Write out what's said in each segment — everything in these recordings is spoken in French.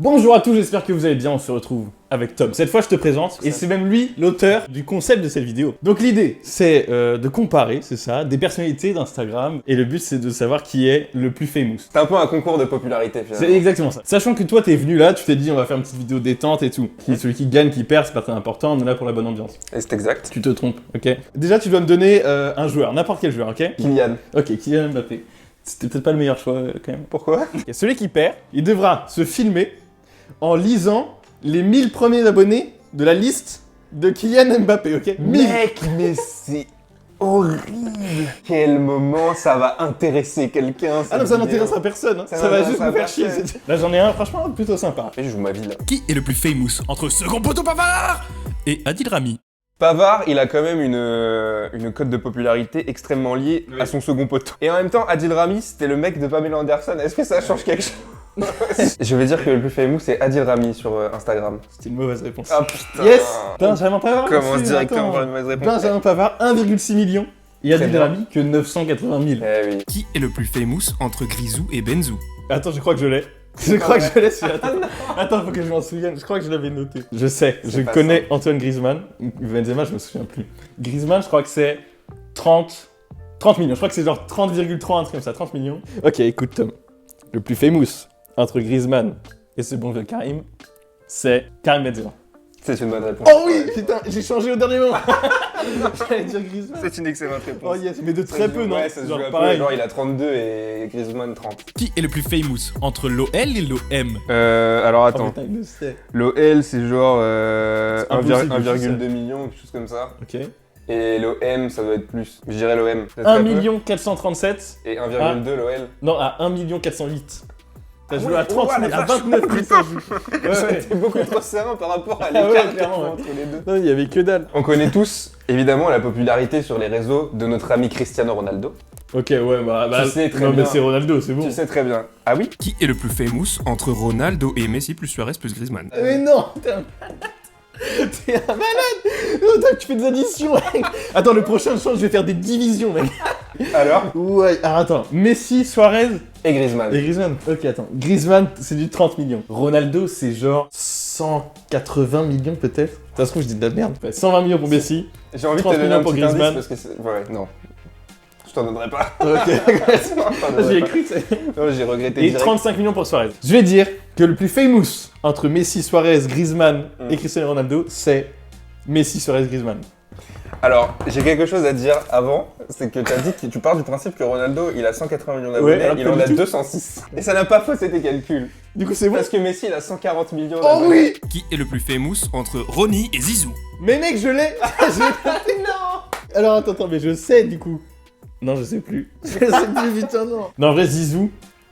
Bonjour à tous, j'espère que vous allez bien, on se retrouve avec Tom. Cette fois je te présente, et c'est même lui l'auteur du concept de cette vidéo. Donc l'idée, c'est de comparer, c'est ça, des personnalités d'Instagram, et le but c'est de savoir qui est le plus famous. C'est un peu un concours de popularité finalement. C'est exactement ça. Sachant que toi t'es venu là, tu t'es dit on va faire une petite vidéo détente et tout. Celui qui gagne, qui perd, c'est pas très important, on est là pour la bonne ambiance. Et c'est exact. Tu te trompes, ok? Déjà tu dois me donner un joueur, n'importe quel joueur, ok? Kylian. Ok, Kylian Mbappé. C'était peut-être pas le meilleur choix quand même. Pourquoi? Et celui qui perd, il devra se filmer en lisant les 1000 premiers abonnés de la liste de Kylian Mbappé, ok? 1000. Mec, mais c'est horrible. Quel moment ça va intéresser quelqu'un. Ah non, ça n'intéressera personne, hein. Ça va juste nous faire chier. Là j'en ai un franchement plutôt sympa. Je joue ma vie là. Qui est le plus famous entre Second Poteau Pavard et Adil Rami? Pavard, il a quand même une cote de popularité extrêmement liée à son second poteau. Et en même temps, Adil Rami, c'était le mec de Pamela Anderson. Est-ce que ça change quelque chose? Je vais dire que le plus famous, c'est Adil Rami sur Instagram. C'était une mauvaise réponse. Ah putain. Yes. Benjamin Pavard. Commence directement par une mauvaise réponse. Benjamin Pavard, 1,6 million. Et Très Adil bien. Rami que 980 000. Eh oui. Qui est le plus famous entre Grisou et Benzou? Attends, je crois que je l'ai. Je crois que je l'ai celui-là. Attends, faut que je m'en souvienne. Je crois que je l'avais noté. Je sais, je pas connais Antoine Griezmann. Benzema, je me souviens plus. Griezmann, je crois que c'est 30 millions. Je crois que c'est genre 30,3, un truc comme ça, 30 millions. Ok, écoute Tom. Le plus famous entre Griezmann et ce bon vieux Karim, c'est Karim Benzema. C'est une bonne réponse. Oh oui, putain, j'ai changé au dernier moment. J'allais dire Griezmann. C'est une excellente réponse. Oh yes, mais de très peu, non? Ouais, ça se joue Genre un peu, pareil. genre il a 32 et Griezmann 30. Qui est le plus famous entre l'OL et l'OM? Alors Oh attends, putain, il le sait. l'OL c'est genre C'est impossible, 1,2 million, quelque chose comme ça. Ok. Et l'OM ça doit être plus. Je dirais l'OM. 1 437. Et 1,2 l'OL. Non, à 1 408. T'as joué ouais, à 30 oh, 000, la à vache. 29 000 ça joue. Ouais, ouais. C'est beaucoup trop serein par rapport à Ah ouais, l'écart clairement, ouais. entre les deux. Non, il y avait que dalle. On connaît tous évidemment la popularité sur les réseaux de notre ami Cristiano Ronaldo. Ok, ouais, bah. Tu sais très non, bien. mais c'est Ronaldo, c'est bon. Tu sais très bien. Ah oui? Qui est le plus famous entre Ronaldo et Messi plus Suarez plus Griezmann? Mais non, t'es un malade. T'es un malade. Non, toi, tu fais des additions, mec. Attends, le prochain change, je vais faire des divisions, mec. Alors? Ouais, alors attends. Messi, Suarez Et Griezmann. et Griezmann. Ok, attends. Griezmann, c'est du 30 millions. Ronaldo, c'est genre 180 millions peut-être. Ça se trouve, je dis de la merde. Ouais, 120 millions pour Messi. J'ai envie de 30 te donner millions un pour petit indice Griezmann. parce que c'est... Ouais, non. Je t'en donnerai pas. Ok. J'y ai cru, c'est... Non, j'ai regretté Et direct. 35 millions pour Suarez. Je vais dire que le plus famous entre Messi, Suarez, Griezmann et Cristiano Ronaldo, c'est Messi, Suarez, Griezmann. Alors, j'ai quelque chose à dire avant, c'est que tu as dit que tu pars du principe que Ronaldo, il a 180 millions d'abonnés, Ouais, alors il pas en du a tout. 206. Et ça n'a pas faussé tes calculs. Du coup, c'est bon. Parce que Messi, il a 140 millions Oh d'abonnés. oui. Qui est le plus famous entre Ronny et Zizou? Mais mec, je l'ai. Non. Alors attends, mais je sais du coup. Non, je sais plus. Je sais plus, putain, non. Non, en vrai, Zizou,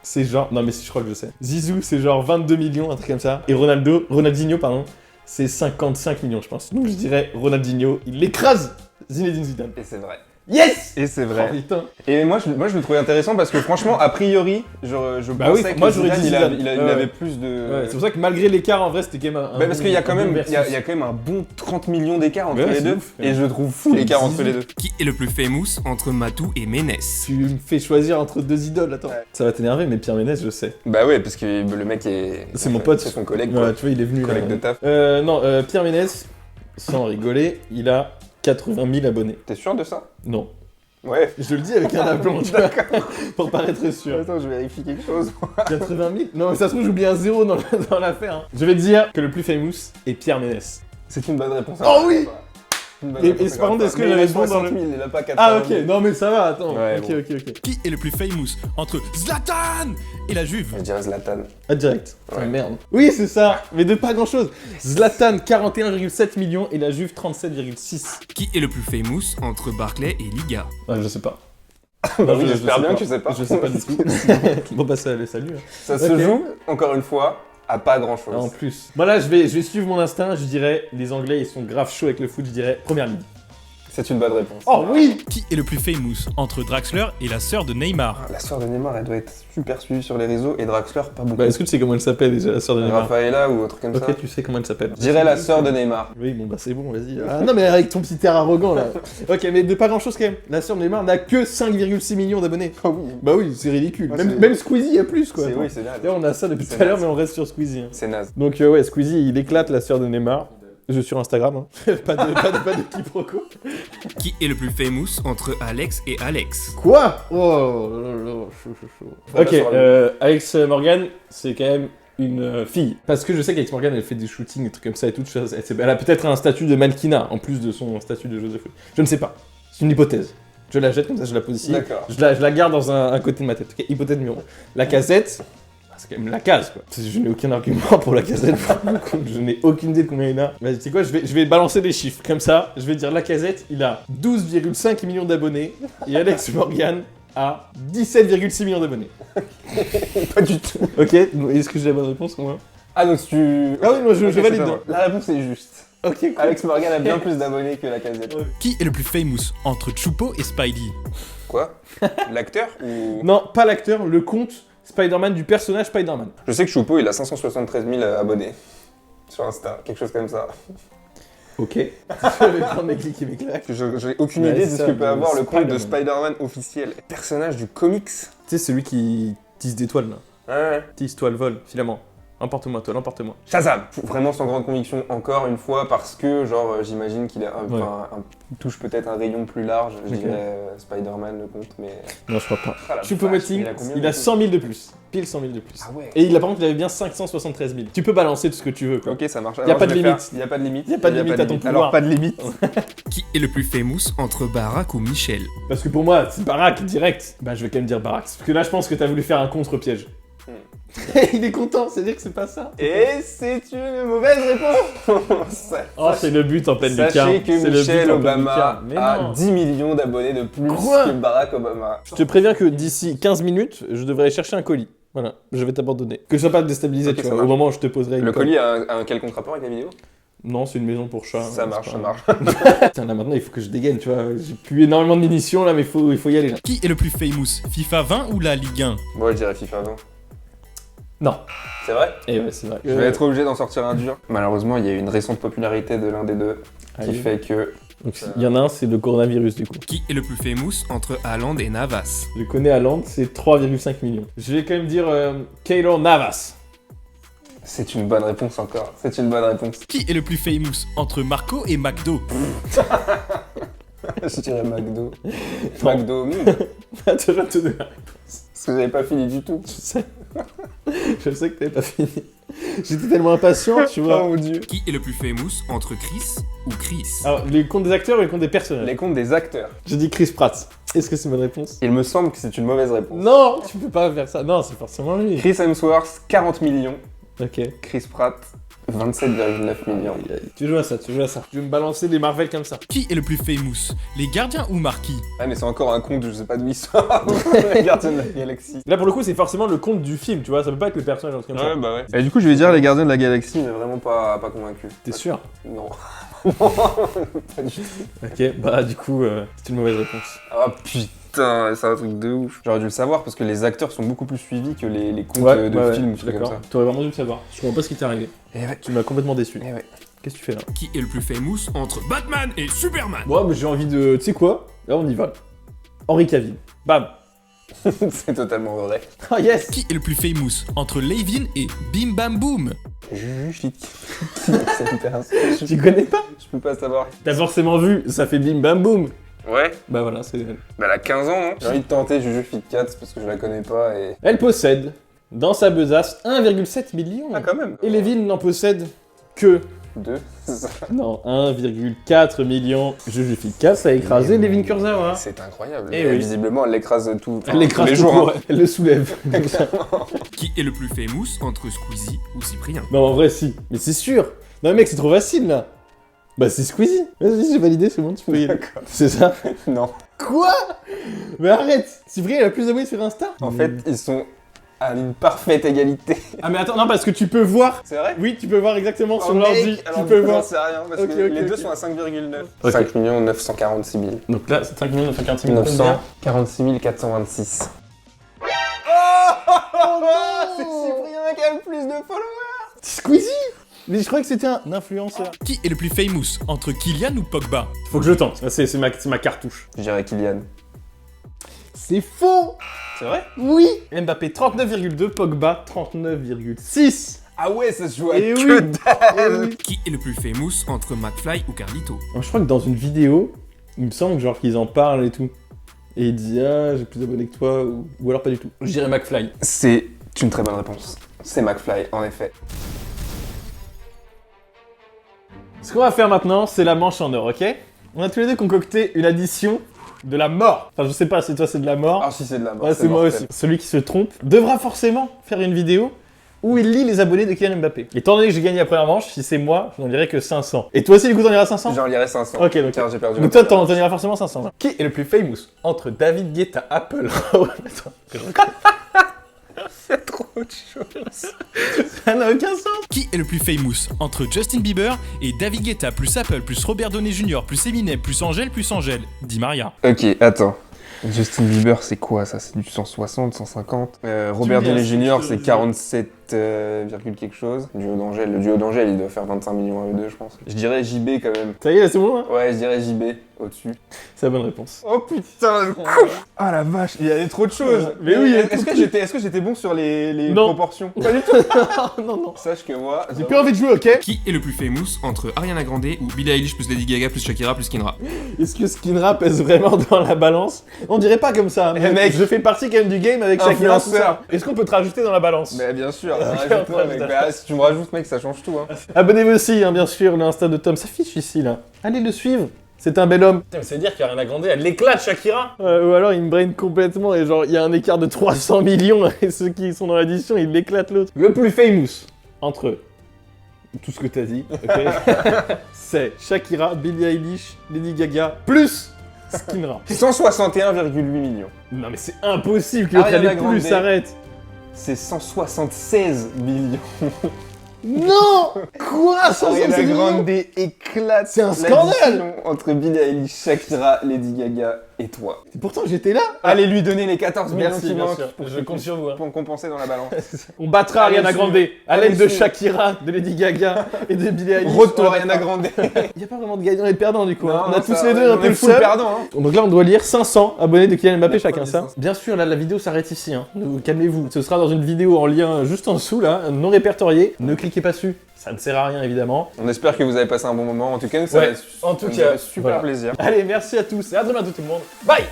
c'est genre... Non, mais si, je crois que je sais. Zizou, c'est genre 22 millions, un truc comme ça. Et Ronaldinho, pardon, c'est 55 millions, je pense. Donc je dirais Ronaldinho, il écrase Zinedine Zidane. Et c'est vrai. Yes. Et c'est Oh, vrai. putain. Et moi, je le trouvais intéressant parce que franchement, a priori, je Bah oui, pensais que moi, j'aurais dit Zidane, Zidane. il Ouais. avait plus de... Ouais, c'est pour ça que malgré l'écart, en vrai, c'était quand même un... Bah, parce qu'il y a quand un bon même, versus. il y a quand même un bon 30 millions d'écart entre Ouais, les c'est deux. ouf. Et je trouve fou C'est l'écart entre 18. les deux. Qui est le plus famous entre Matou et Ménès? Tu me fais choisir entre deux idoles, attends. Ouais. Ça va t'énerver, mais Pierre Ménès, je sais. Bah ouais, parce que le mec est... C'est mon pote. C'est son collègue, Ouais, quoi. tu vois, il est venu Collègue là. de taf. Non, Pierre Ménès, sans rigoler, il a 80 000 abonnés. T'es sûr de ça? Non. Ouais. Je le dis avec un aplomb, tu vois, pour paraître sûr. Attends, je vérifie quelque chose. 80 000? Non, mais ça se trouve, j'oublie un zéro dans l'affaire. Hein. Je vais te dire que le plus famous est Pierre Ménès. C'est une bonne réponse. Oh oui. Une bonne Et réponse, par contre, est-ce que mais j'avais il a bon dans 60 le... 000, il a pas 80 Ah, 000. ok, non, mais ça va, attends. Ouais, ok, bon. ok. Qui est le plus famous entre Zlatan et la Juve? Je dirais Zlatan. Ah, direct. Ouais. Oh, merde. Oui, c'est ça, mais de pas grand chose. Zlatan, 41,7 millions et la Juve, 37,6. Qui est le plus famous entre Barclay et Liga? Ah, je sais pas. Bah oui, Je j'espère sais bien pas. que tu sais pas. Je sais pas du tout. Bon, bah, ça, salut. Hein. Ça se Ok. joue, encore une fois, à pas grand chose. En plus. Moi là, je vais suivre mon instinct, je dirais, les Anglais, ils sont grave chauds avec le foot, je dirais, première ligue. C'est une bonne réponse. Oh oui. Qui est le plus famous entre Draxler et la sœur de Neymar? La sœur de Neymar, elle doit être super suivie sur les réseaux et Draxler, pas beaucoup. Bah, est-ce que tu sais comment elle s'appelle déjà, la sœur de Neymar? Rafaela ou un truc comme ça. Ok, tu sais comment elle s'appelle. Je dirais la sœur de Neymar. Oui, bon bah c'est bon, vas-y. Ah non, mais avec ton petit air arrogant là. Ok, mais de pas grand chose quand même. La sœur de Neymar n'a que 5,6 millions d'abonnés. Oh oui. Bah oui, c'est ridicule. Ouais, même, c'est- même Squeezie a plus quoi. C'est Attends. oui, c'est naze. D'ailleurs, on a ça depuis C'est tout à l'heure, naze. mais on reste sur Squeezie. Hein. C'est naze. Donc ouais, Squeezie, il éclate la sœur de Neymar. Je suis sur Instagram, hein. pas de quiproquo. Qui est le plus famous entre Alex et Alex? Quoi? Oh là là, chaud. Voilà, Ok, sur le- Alex Morgan, c'est quand même une fille. Parce que je sais qu'Alex Morgan, elle fait des shootings, des trucs comme ça et tout. Elle a peut-être un statut de mannequinat, en plus de son statut de joueuse de foot. Je ne sais pas. C'est une hypothèse. Je la jette comme ça, je la pose ici. D'accord. Je la garde dans un côté de ma tête. Ok, hypothèse numéro 1. La casette, c'est quand même la case, quoi. Je n'ai aucun argument pour la casette. Je n'ai aucune idée de combien il y en a. Vas-y, tu sais quoi, je vais balancer des chiffres. Comme ça, je vais dire la casette, il a 12,5 millions d'abonnés. Et Alex Morgan a 17,6 millions d'abonnés. Pas du tout. Ok, est-ce que j'ai la bonne réponse moi? Ah, donc tu. Ah oui, moi je Ok, c'est valide. pas vrai. La réponse est juste. Ok, cool. Alex Morgan a bien plus d'abonnés que la casette. Qui est le plus famous entre Chupo et Spidey? Quoi? L'acteur ou. Non, pas l'acteur, le compte Spider-Man du personnage Spider-Man. Je sais que Choupo, il a 573 000 abonnés. Sur Insta, quelque chose comme ça. Ok. Je vais prendre mes clics et mes claques. J'ai aucune Ouais, idée de c'est ce ça, que peut avoir le compte de Spider-Man. Spider-Man officiel. Personnage du comics. Tu sais, celui qui tisse des toiles là. Ouais. Tisse, toile, vol, filament. Emporte-moi, toile, emporte-moi. Shazam! Vraiment sans grande conviction, encore une fois, parce que, genre, j'imagine qu'il a Ouais. touche peut-être un rayon plus large. Je Ok. dirais Spider-Man le compte, mais. Non, je crois pas. Ah, la Choupo-Moting, vache, combien il de a 100 000 de plus. Pile 100 000 de plus. Ah ouais. Et il a par contre, il avait bien 573 000. Tu peux balancer tout ce que tu veux, quoi. Ok, ça marche. Y a pas de limite. Il y a pas de limite. Y a pas de limite à ton pouvoir. Alors, pas de limite. Qui est le plus famous entre Barack ou Michel? Parce que pour moi, c'est Barack direct. Bah, je vais quand même dire Barack. Parce que là, je pense que t'as voulu faire un contre-piège. Il est content, c'est-à-dire que c'est pas ça. Et c'est une mauvaise réponse. Oh, c'est le but en pleine lucarne. Sachez que C'est le Michelle but en pleine Obama lucarne. Mais a non. 10 millions d'abonnés de plus Quoi que Barack Obama. Je te préviens que d'ici 15 minutes, je devrais aller chercher un colis. Voilà, je vais t'abandonner. Que je sois pas déstabilisé, Ok, tu ça vois, marche. au moment où je te poserai une Le colle. colis a un quelconque rapport avec la vidéo? Non, c'est une maison pour chat. Ça hein, marche, c'est ça pas- marche. Putain, là maintenant, il faut que je dégaine, tu vois. J'ai plus énormément de munitions là, mais il faut y aller là. Qui est le plus famous? FIFA 20 ou la Ligue 1? Moi, je dirais FIFA 20. Non. C'est vrai? Eh ouais, c'est vrai. Je vais être obligé d'en sortir un dur. Malheureusement, il y a eu une récente popularité de l'un des deux qui Allez. fait que. Donc, il y en a un, c'est le coronavirus du coup. Qui est le plus famous entre Haaland et Navas? Je connais Haaland, c'est 3,5 millions. Je vais quand même dire Keylor Navas. C'est une bonne réponse encore. C'est une bonne réponse. Qui est le plus famous entre Marco et McDo? Je dirais McDo. Non. McDo, Attends, je vais te donner la réponse. parce que j'avais pas fini du tout. Je sais. Je sais que t'avais pas fini. J'étais tellement impatient, tu vois. Oh mon dieu. Qui est le plus famous entre Chris ou Chris? Alors, les comptes des acteurs et les comptes des personnages. Les comptes des acteurs. J'ai dit Chris Pratt. Est-ce que c'est une bonne réponse? Il me semble que c'est une mauvaise réponse. Non, tu peux pas faire ça. Non, c'est forcément lui. Chris Hemsworth, 40 millions. Ok. Chris Pratt, 27,9 millions. Tu joues à ça, tu joues à ça. Tu veux me balancer des Marvel comme ça. Qui est le plus famous? Les gardiens ou Marquis? Ah, mais c'est encore un compte, je sais pas d'où il sort. Les Gardiens de la Galaxie. Là, pour le coup, c'est forcément le compte du film, tu vois. Ça peut pas être le personnage, un truc comme ça. bah ouais. Et du coup, je vais dire les Gardiens de la Galaxie, mais vraiment pas convaincu. T'es sûr? Non. Pas du tout. Ok, bah du coup, c'est une mauvaise réponse. Ah putain, c'est un truc de ouf. J'aurais dû le savoir parce que les acteurs sont beaucoup plus suivis que les comptes de films ou trucs comme ça. T'aurais vraiment dû le savoir. Je comprends pas ce qui t'est arrivé. Eh ouais. Tu m'as complètement déçu. Eh ouais. Qu'est-ce que tu fais là? Qui est le plus famous entre Batman et Superman? Moi, mais j'ai envie de. Tu sais quoi? Là, on y va. Henri Cavill. Bam! C'est totalement vrai. Ah yes! Qui est le plus famous entre Levin et Bim Bam Boom? Justifique. C'est hyper insolite. Tu connais pas? Je peux pas savoir. T'as forcément vu, ça fait bim bam boum! Ouais. Bah voilà, c'est elle. Bah elle a 15 ans, non? J'ai envie de tenter Juju Fit Cat parce que je la connais pas et. Elle possède, dans sa besace, 1,7 million. Ah, quand même. Et Levin n'en possède que. 2. Non, 1,4 million. Juju Fit Cat, ça a écrasé Levin Kurzawa. C'est incroyable. Eh Et oui. visiblement, elle l'écrase tout. Elle l'écrase tous les tout jours. court, Hein. elle le soulève. Comme ça. Qui est le plus famous entre Squeezie ou Cyprien? Non, en vrai, si. Mais c'est sûr. Non, mais mec, c'est trop facile là. Bah, c'est Squeezie. Vas-y, j'ai validé, c'est bon, tu peux y aller. D'accord. C'est ça? Non. Quoi? Mais arrête! Cyprien, il a plus d'abonnés sur Insta? En fait, ils sont à une parfaite égalité. Ah mais attends, non, parce que tu peux voir. C'est vrai? Oui, tu peux voir exactement sur Oh, l'ordi. mec, alors Tu peux j'en voir. sais rien, parce Ok, que ok, les deux ok. sont à 5,9. Ok. 5 946 000. Donc là, c'est 5 946 000. 946 426. C'est Cyprien qui a le plus de followers! Squeezie. Mais je croyais que c'était un influenceur. Qui est le plus famous entre Kylian ou Pogba? Faut que je tente. C'est ma cartouche. Je dirais Kylian. C'est faux. C'est vrai? Oui. Mbappé 39,2, Pogba 39,6. Ah ouais, ça se joue à Eh que oui. dalle! Qui est le plus famous entre McFly ou Carlito? Je crois que dans une vidéo, il me semble genre qu'ils en parlent et tout. Et il dit ah j'ai plus d'abonnés que toi ou alors pas du tout. Je dirais McFly. C'est une très bonne réponse. C'est McFly, en effet. Ce qu'on va faire maintenant, c'est la manche en or, ok? On a tous les deux concocté une addition de la mort. Enfin je sais pas si toi c'est de la mort. Ah si, c'est de la mort. Ouais, c'est moi aussi. Celui qui se trompe devra forcément faire une vidéo où il lit les abonnés de Kylian Mbappé. Étant donné que j'ai gagné la première manche, si c'est moi, je n'en dirai que 500. Et toi aussi, du coup, t'en iras 500? J'en lirai 500. Ok, donc. Car j'ai perdu. Donc toi, t'en iras forcément 500. Qui est le plus famous entre David Guetta, Apple... C'est trop autre chose. Ça n'a aucun sens. Qui est le plus famous entre Justin Bieber et David Guetta plus Apple plus Robert Downey Jr. plus Eminem plus Angèle, Di Maria? Ok, attends. Justin Bieber, c'est quoi ça? C'est du 160, 150. Robert Downey Jr., c'est 47, quelque chose. Le duo d'Angèle, il doit faire 25 millions à eux deux, je pense. Je dirais JB quand même. Ça y est, là, c'est bon, hein? Ouais, je dirais JB au-dessus. C'est la bonne réponse. Oh putain, le con. Ah la vache, il y avait trop de choses. Mais oui, il y a est-ce que j'étais bon sur les Non. proportions? Pas du tout. non, non. Sache que moi, J'ai plus envie de jouer, ok? Qui est le plus famous entre Ariana Grande ou Billie Eilish plus Lady Gaga plus Shakira plus Kinra? Est-ce que Skinra pèse vraiment dans la balance? On dirait pas comme ça, mais mec. je fais partie quand même du game avec Shakira, tout Influenceur. ça. Est-ce qu'on peut te rajouter dans la balance? Mais bien sûr, Ok, rajoute-moi, mec. putain. Bah, si tu me rajoutes, mec, ça change tout, hein. Abonnez-vous aussi, hein, bien sûr, l'Insta de Tom s'affiche ici, là. Allez le suivre, c'est un bel homme. Putain, mais ça veut dire qu'Ariana Grande, elle éclate Shakira. Ou alors il me brain complètement et genre, il y a un écart de 300 millions et ceux qui sont dans l'édition, ils l'éclatent l'autre. Le plus famous entre tout ce que t'as dit, ok, c'est Shakira, Billie Eilish, Lady Gaga, plus Skinra. 161,8 millions. Non mais c'est impossible que l'autre Ariana ait plus Grande. s'arrête. C'est 176 millions. Non. Quoi ça Ariana Grande éclate. C'est un scandale. l'addition entre Billie Eilish, Shakira, Lady Gaga et toi. Pourtant j'étais là. Allez lui donner les 14 millions Merci, qui bien manquent sûr. pour Je compte sur vous, hein. pour compenser dans la balance. On battra Allez, Ariana suivre. Grande à Allez, l'aide de suivre. Shakira, de Lady Gaga et de Billie Eilish. Road to On la Ariana battra. Grande. Il n'y a pas vraiment de gagnants et de perdants du coup. hein. On a Non, tous ça, les deux un on peu est le full seum. perdant, hein. Donc là on doit lire 500 abonnés de Kylian Mbappé Ouais, chacun ça. 500. Bien sûr là la vidéo s'arrête ici. Hein. Calmez-vous. Ce sera dans une vidéo en lien juste en dessous là, non répertorié. Ne cliquez pas dessus. Ça ne sert à rien évidemment. On espère que vous avez passé un bon moment. En tout cas, ça Ouais, va être- en tout ça nous cas, a fait super voilà. plaisir. Allez merci à tous et à demain tout le monde. Bye.